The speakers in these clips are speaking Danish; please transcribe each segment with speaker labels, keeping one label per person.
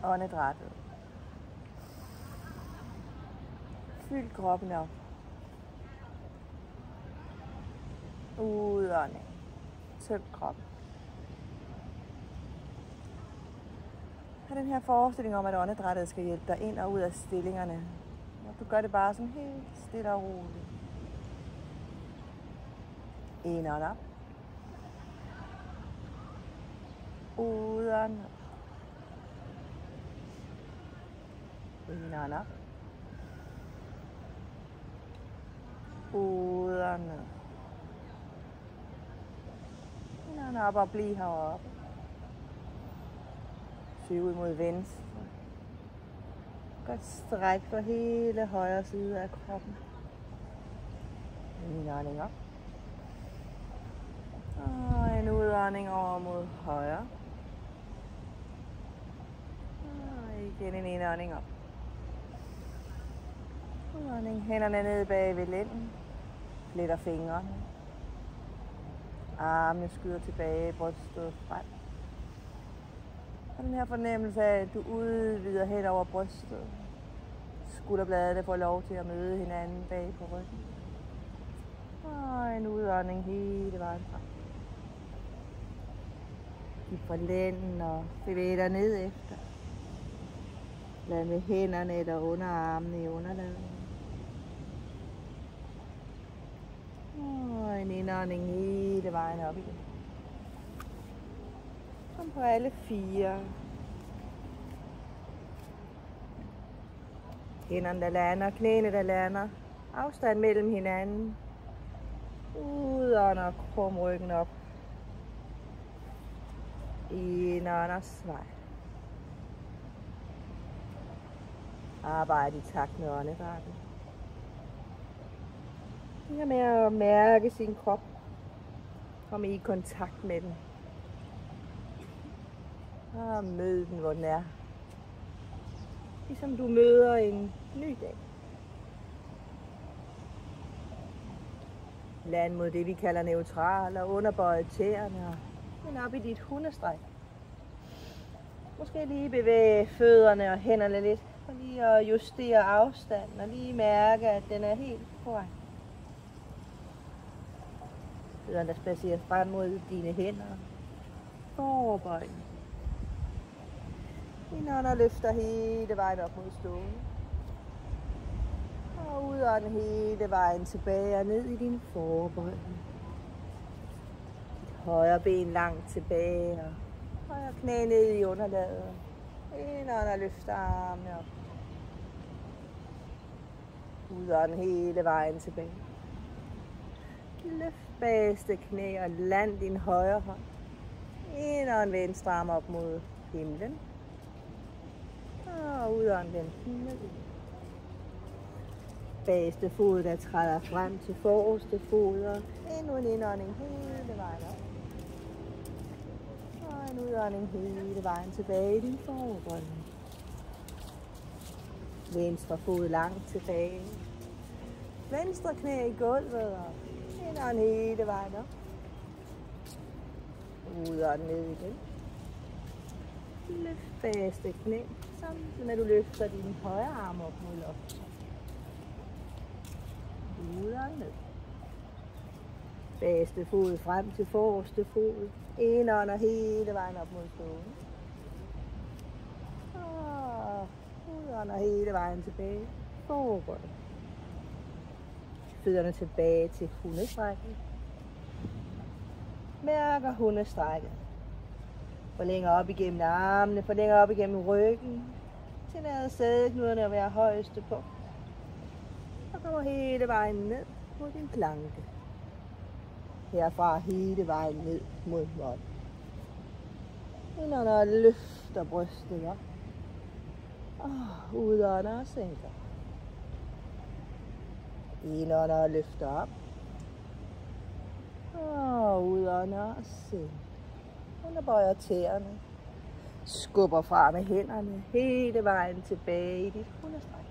Speaker 1: Åndedrættet. Fyld kroppen op. Udånding. Tøm kroppen. Har den her forestilling om, at åndedrættet skal hjælpe dig ind og ud af stillingerne. Du gør det bare sådan helt stille og roligt. Indånd op. Udånd op. Indånd op. Udånd op. Indånd op og bliv heroppe. Søg ud mod venstre. Godt stræk for hele højre side af kroppen. Indånding op. Og en udånding over mod højre. Og igen en indånding op. Udånding. Hænderne ned bag ved lænden. Fletter fingrene. Armene skyder tilbage, brystet frem. Og den her fornemmelse af, at du udvider hen over brystet. Skulderbladene får lov til at møde hinanden bag på ryggen. Og en udånding hele vejen frem. Gib fra lænden og bevæg dig ned efter. Lad med hænderne eller underarmene i underlaget. Og en indånding hele vejen op igen. Kom på alle fire. Hænderne der lander, knæene der lander. Afstand mellem hinanden. Udånd og krum ryggen op. Indånd og svej. Arbejde i takt med åndedrættet. Det her med at mærke sin krop. Komme i kontakt med den. Og møde den, hvor den er. Ligesom du møder en ny dag. Land mod det, vi kalder neutral, og underbøje tæerne og ind op i dit hundestræk. Måske lige bevæge fødderne og hænderne lidt, og lige at justere afstanden, og lige mærke, at den er helt korrekt. Fødderne, der spacerer frem mod dine hænder. Forbøjning. Indånd og løfter hele vejen op mod stående. Og udånd hele vejen tilbage og ned i din forbøjning. Dit højre ben langt tilbage og højre knæ ned i underlaget. Indånd og løfter armene op. Udånd hele vejen tilbage. Løft bagerste knæ og land din højre hånd. Indånd venstre arm op mod himlen. Og udånd den ned. Bagerste fod, der træder frem til forreste fod. Og endnu en indånding hele vejen op. Og en udånding hele vejen tilbage i din forbøjning. Venstre fod langt tilbage. Venstre knæ i gulvet og indånd hele vejen op. Udånd ned igen. Løft bagerste knæ, samtidig med at du løfter dine højre arme op mod loftet. Udånd ned. Bagerste fod frem til forreste fod. Indånder hele vejen op mod stående. Og udånder hele vejen tilbage. Forbøj. Fødderne tilbage til hundestrækken. Mærker hundestrækket. Forlænger op igennem armene, forlænger op igennem ryggen. Tillader sædeknuderne at være højeste på. Og kommer hele vejen ned mod din planke. Herfra hele vejen ned mod mål. Indånder og løfter brystet op. Og udånder og sænker. Indånder og løfter op. Og udånder og sænker. Underbøjer tæerne. Skubber fra med hænderne hele vejen tilbage i dit hundestræk.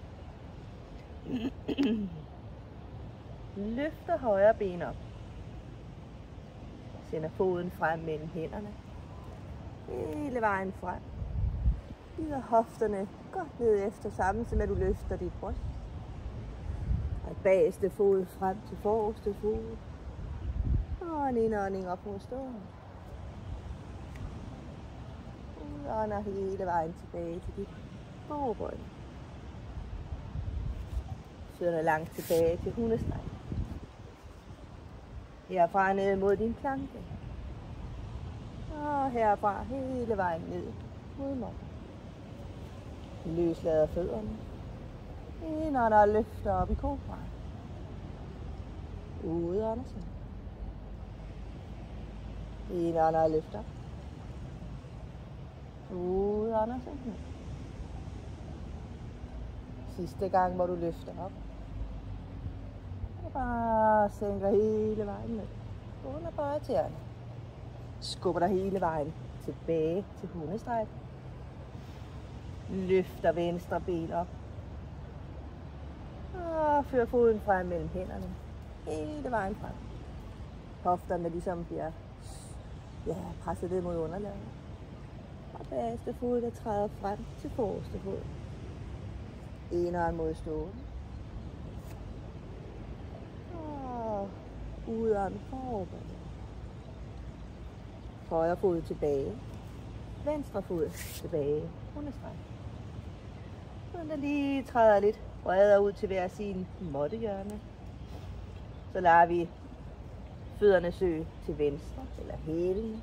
Speaker 1: Løfter højre ben op. Sender foden frem mellem hænderne. Hele vejen frem. Glider hofterne godt ned efter, samtidig med at du løfter dit bryst. Og bageste fod frem til forreste fod. Og en indånding op mod stående. Udånder hele vejen tilbage til dit forbered. Fødderne langt tilbage til hundestreg. Herfra ned mod din planke. Og herfra hele vejen ned mod mål. Løslader fødderne. Indånder og løfter op i kobra. Udånder sig. Indånder og løfter. Udånder sig. Sidste gang, hvor du løfter op. Og bare sænker hele vejen ned. Under bøjetæerne. Skubber dig hele vejen tilbage til hundestreg. Løfter venstre ben op. Og fører foden frem mellem hænderne. Hele vejen frem. Hofterne ligesom bliver presset ned mod underlaget. Og bagerste fod, der træder frem til forreste fod. Eneren mod stående. Og udånd forover. Højre fod tilbage. Venstre fod tilbage. Hundestreg. Så der lige træder lidt bredere ud til hver sin måttehjørne. Så lader vi fødderne søge til venstre, eller hælen.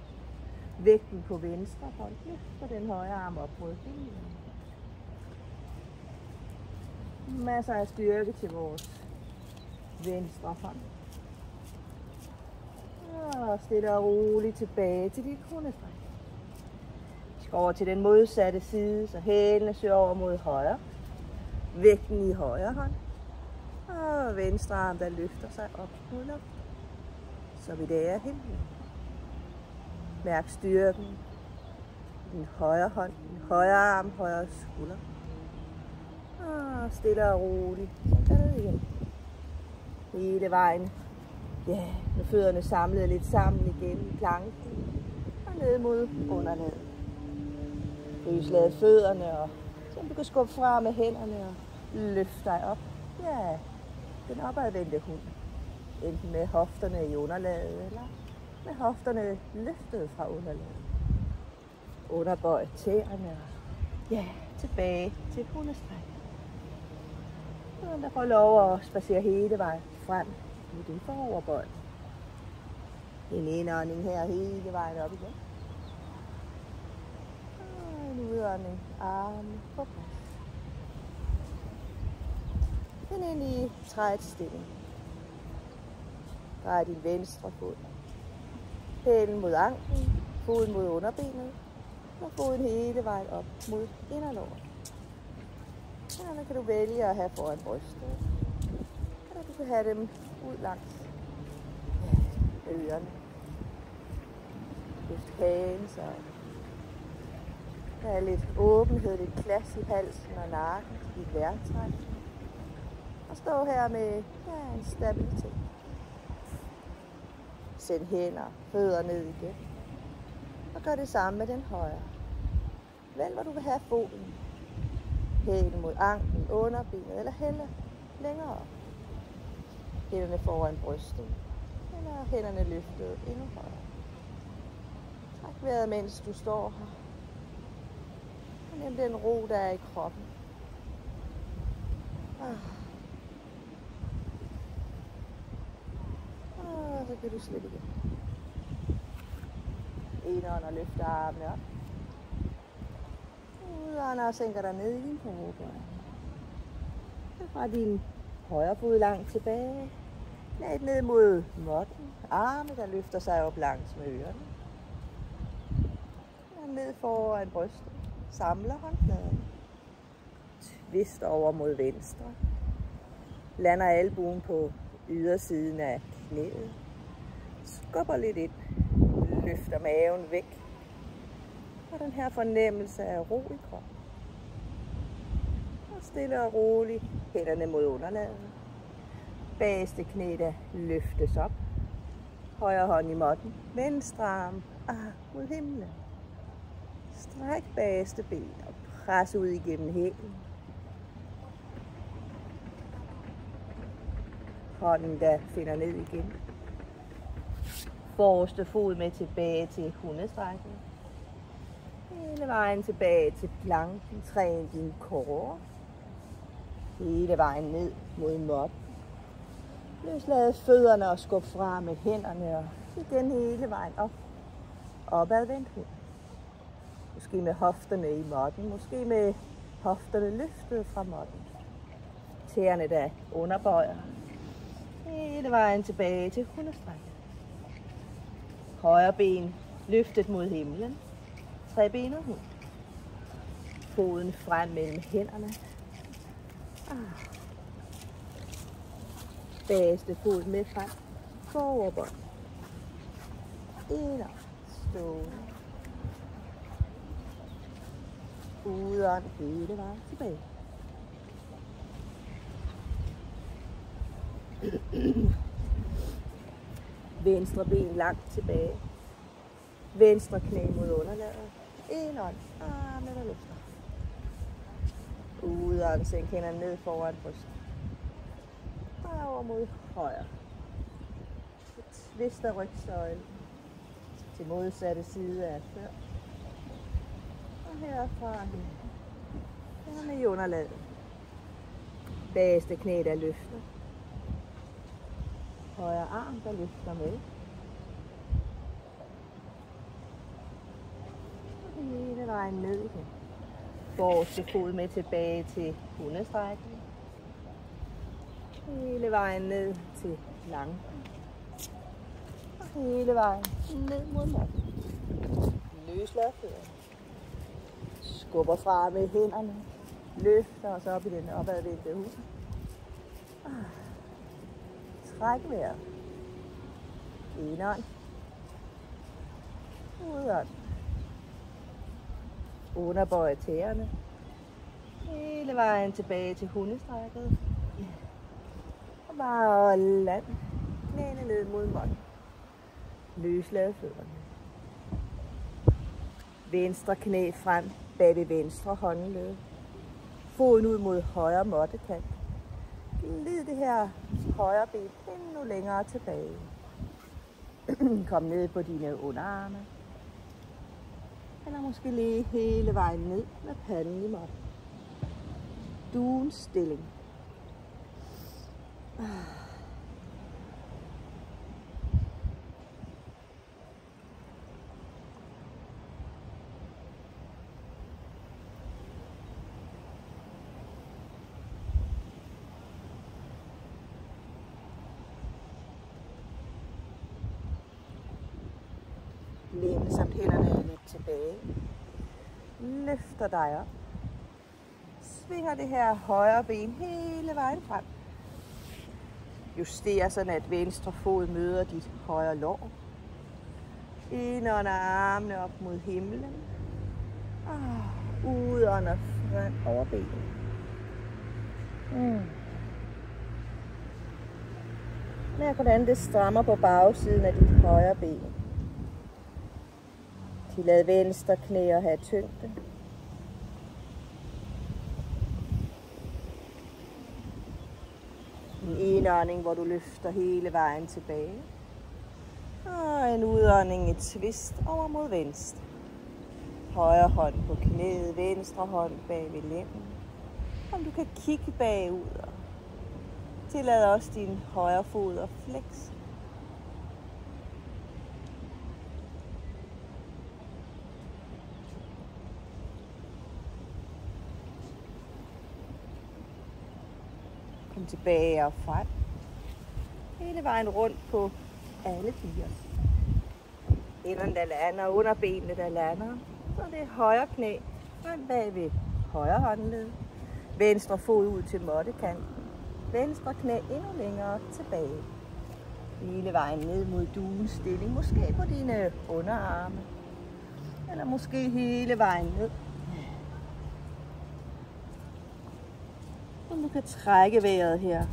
Speaker 1: Vægten på venstre hånd, løfter den højre arm op mod benene. Masser af styrke til vores venstre hånd. Og stille og roligt tilbage til dit hundestreg. Vi skal over til den modsatte side, så hælene søger over mod højre. Vægten i højre hånd. Og venstre arm, der løfter sig op mod luften. Så vi der hen. Mærk styrken. Din højre hånd, din højre arm, højre skulder. Og stille og roligt. Så gør det igen. Hele vejen. Ja, med fødderne samlet lidt sammen igen i planken. Og ned mod underlaget. Løslad fødderne, og så du kan skubbe fra med hænderne og løfte dig op. Ja, den opadvendte hund. Enten med hofterne i underlaget, eller med hofterne løftet fra underlaget. Underbøj tæerne, ja, tilbage til hundestreg. Og der får lov at spacere hele vejen frem med din foroverbøj. En indånding her hele vejen op igen. Og en udånding, armen på plads. Den ind i træetstilling. Drej din venstre fod. Hælen mod anklen, foden mod underbenet, og foden hele vejen op mod inderlåret. Her kan du vælge at have foran brystet, eller du kan have dem ud langs ørerne. Løft hagen, så der er lidt åbenhed, lidt plads i halsen og nakken til dit vejrtræk. Og stå her med en stabilitet. Send hænder, fødder ned igen. Og gør det samme med den højre. Vælg, hvor du vil have foden. Hælen mod anklen, underbenet eller hælder længere op. Hænderne foran brystet. Eller hænderne løftet endnu højere. Træk vejret, mens du står her. Og nem den ro, der er i kroppen. Og så kan du slippe igen. Indånd og løfter armene op. Udånd og sænker dig ned i din hovedbøj. Fra din højre fod langt tilbage. Lad ned mod måtten. Arme, der løfter sig op langs med ørerne. Og ned foran brystet. Samler håndfladerne. Twist over mod venstre. Lander albuen på ydersiden af knæet. Skubber lidt ind. Løfter maven væk. Og den her fornemmelse af ro i kroppen. Og stille og roligt. Hænderne mod underlaget. Bagerste knæ, der løftes op. Højre hånd i måtten. Venstre arm mod himlen. Stræk bagerste ben og Pres ud igennem hælen. Hånden, der finder ned igen. Forreste fod med tilbage til hundestrækket. Hele vejen tilbage til planken. Træn din core. Hele vejen ned mod måtten. Løslad fødderne og skub fra med hænderne og igen hele vejen op. Opadvendt hund. Måske med hofterne i måtten. Måske med hofterne løftet fra måtten. Tæerne der underbøjer. Hele vejen tilbage til hundestrækket. Højre ben løftet mod himlen. Trebenet hund. Foden frem mellem hænderne. Bagerste fod med frem. Foroverbøj. Indad. Stående. Udånd hele vejen tilbage. Venstre ben langt tilbage. Venstre knæ mod underlaget. Indånd. Armene der løfter. Udånd. Sænk hænderne ned foran brystet. Over mod højre. Twist af rygsøjlen til modsatte side af før. Og herfra her med i underlaget. Bagerste knæ der løfter. Højre arm der løfter med. Og hele vejen ned igen. Forreste fod med tilbage til hundestrækken. Hele vejen ned til planken. Og hele vejen ned mod måtten. Løslad fødderne. Skubber fra med hænderne. Løfter os op i den opadvendte hund. Træk vejret. Indånd. Udånd. Underbøje tæerne. Hele vejen tilbage til hundestrækket. Og bare land. Knæene ned mod måtten. Løslad fødderne. Venstre knæ frem bag ved venstre håndled. Foden ud mod højre måttekant. Glid det her højre ben endnu længere tilbage. Kom ned på dine underarme. Eller måske lige hele vejen ned med panden i måtten. Duens stilling. Læn samt hænderne lidt tilbage. Løfter dig op. Svinger det her højre ben hele vejen frem. Juster sådan, at venstre fod møder dit højre lår. Indånder armene op mod himlen. Udånder frem over benet. Mærk, hvordan det strammer på bagsiden af dit højre ben. Tillad venstre knæ at have tyngde. En indånding, hvor du løfter hele vejen tilbage. Og en udånding, et twist over mod venstre. Højre hånd på knæet, venstre hånd bag ved lænden. Om du kan kigge bagud. Tillad også din højre fod at flexe. Kom tilbage og frem. Hele vejen rundt på alle fire. Hænderne der lander, under benene der lander. Så det er højre knæ frem bag ved højre håndled. Venstre fod ud til måttekanten. Venstre knæ endnu længere tilbage. Hele vejen ned mod duens stilling. Måske på dine underarme. Eller måske hele vejen ned. Om du kan trække vejret her.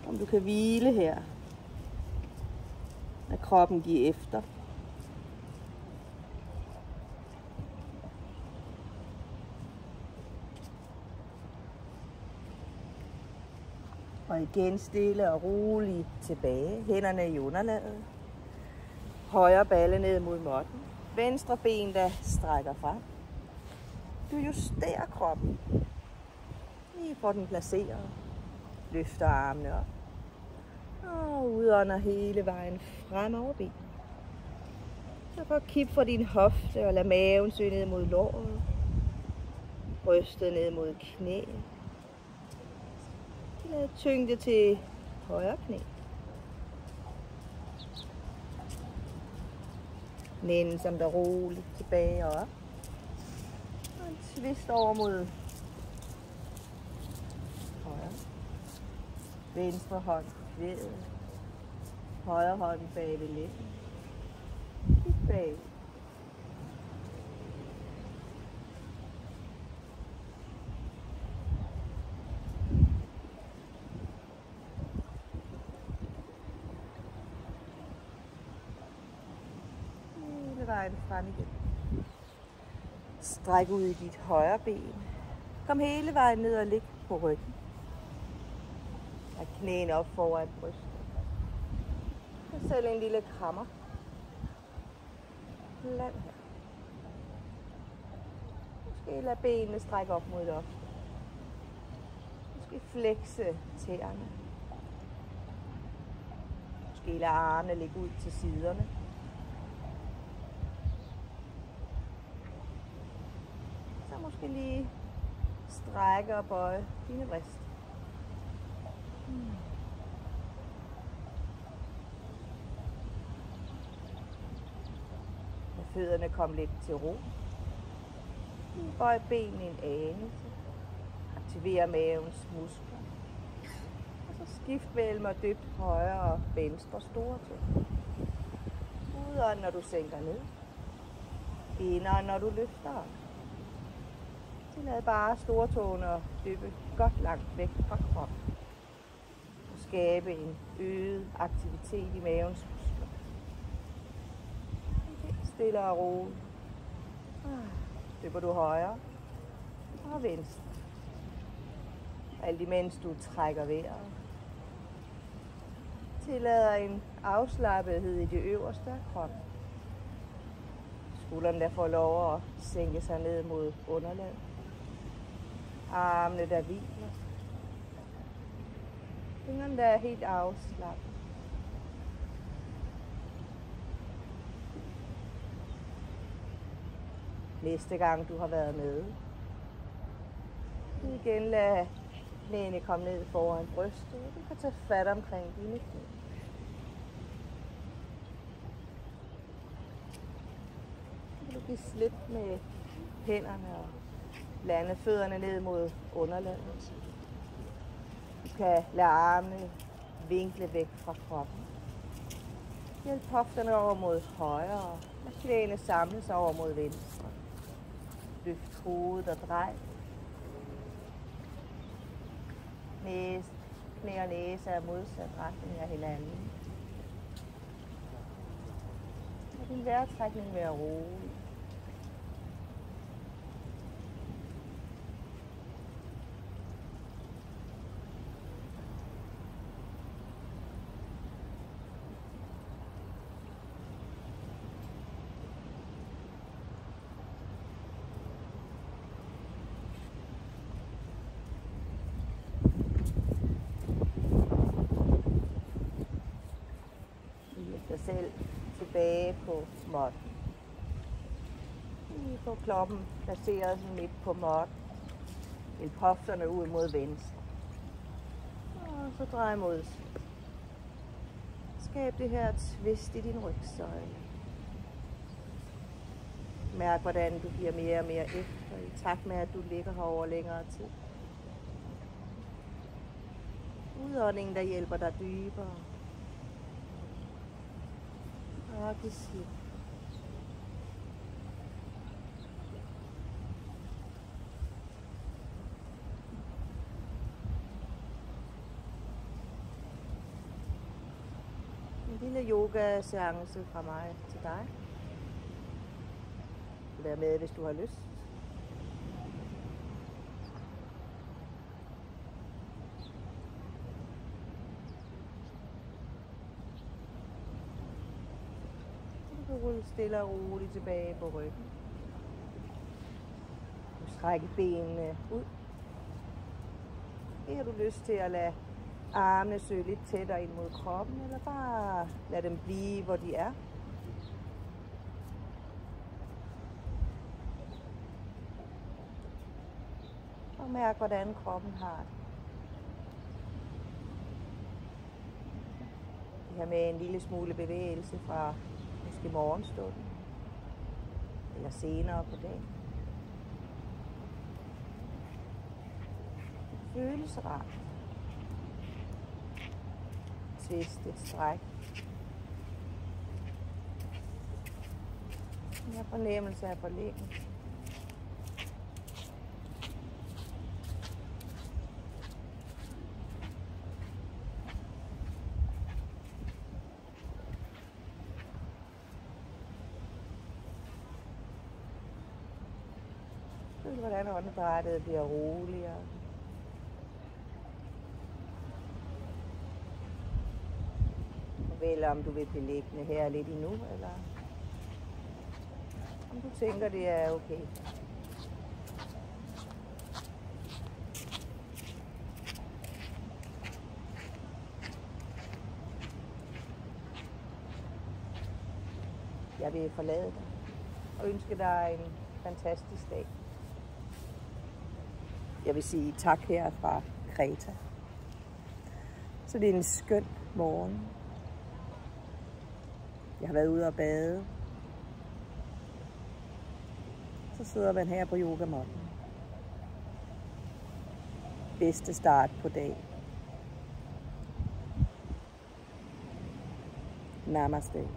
Speaker 1: Om du kan hvile her. Lad kroppen give efter. Og igen stille og roligt tilbage. Hænderne i underlaget. Højre balle ned mod måtten. Venstre ben, der strækker frem. Du justerer kroppen. Lige får den placeret. Løfter armene op. Og udånder hele vejen frem over benene. Så prøv at kigge for din hofte og lad maven søge ned mod låret. Brystet ned mod knæet. Lad tyngde til højre knæ. Læn som der roligt tilbage og op. Og en twist over mod højre. Venstre hånd på knæet. Højre hånd bag ved lænden. Kig bag. Hele vejen frem igen. Stræk ud i dit højre ben. Kom hele vejen ned og lig på ryggen. Lad knæene op foran brystet. Og selv en lille krammer. Land her. Måske lad benene strække op mod loftet. Måske flekse tæerne. Måske lad armene ligge ud til siderne. Så måske lige strække og bøje dine bryst. Lad fødderne komme lidt til ro. Bøj benene en anelse. Aktiver mavens muskler. Og så skift mellem at dyppe højre og venstre store tå. Udånd, når du sænker ned. Indånd, når du løfter op. Tillad bare stortåen at dyppe godt langt væk fra kroppen. Og skabe en øget aktivitet i mavens muskler. Okay, stille og roligt. Dypper du højre og venstre. Alt imens du trækker vejret. Tillader en afslappethed i det øverste af kroppen. Skuldrene der får lov at sænke sig ned mod underlaget. Armene der hviler. Fingrene der er helt afslappet. Næste gang du har været med. Igen lad knæene komme ned foran brystet. Du kan tage fat omkring dine knæ. Så kan du give slip med hænderne og lande fødderne ned mod underlaget. Du kan lade armene vinkle væk fra kroppen. Hjælp hofterne over mod højre og lad knæene samle sig over mod venstre. Løft hovedet og drej. Knæ og næse er modsat retning af hinanden. Lad din vejrtrækning være rolig. Dig selv tilbage på måtten. Lige få kloppen placeret midt på måtten. Hjælp hofterne ud mod venstre. Og så drej mod siden. Skab det her twist i din rygsøjle. Mærk, hvordan du bliver mere og mere efter, i takt med, at du ligger her over længere tid. Udåndingen, der hjælper dig dybere. Og giv slip. En lille yoga-seance fra mig til dig. Du kan være med, hvis du har lyst. helt stille og roligt tilbage på ryggen. Du strækker benene ud. Har du lyst til at lade armene søge lidt tættere ind mod kroppen, eller bare lad dem blive, hvor de er. Og mærk, hvordan kroppen har det. Vi har med en lille smule bevægelse fra måske morgenstunden, eller senere på dagen. Det føles rart. Twist et stræk. Jeg har fornemmelse af forlængelse. Føl, hvordan åndedrættet bliver roligere. Eller om du vil blive liggende her lidt endnu, eller om du tænker, det er okay. Jeg vil forlade dig og ønske dig en fantastisk dag. Jeg vil sige tak her fra Kreta. Så det er en skøn morgen. Jeg har været ude og bade. Så sidder man her på yogamåtten. Bedste start på dagen. Namaste.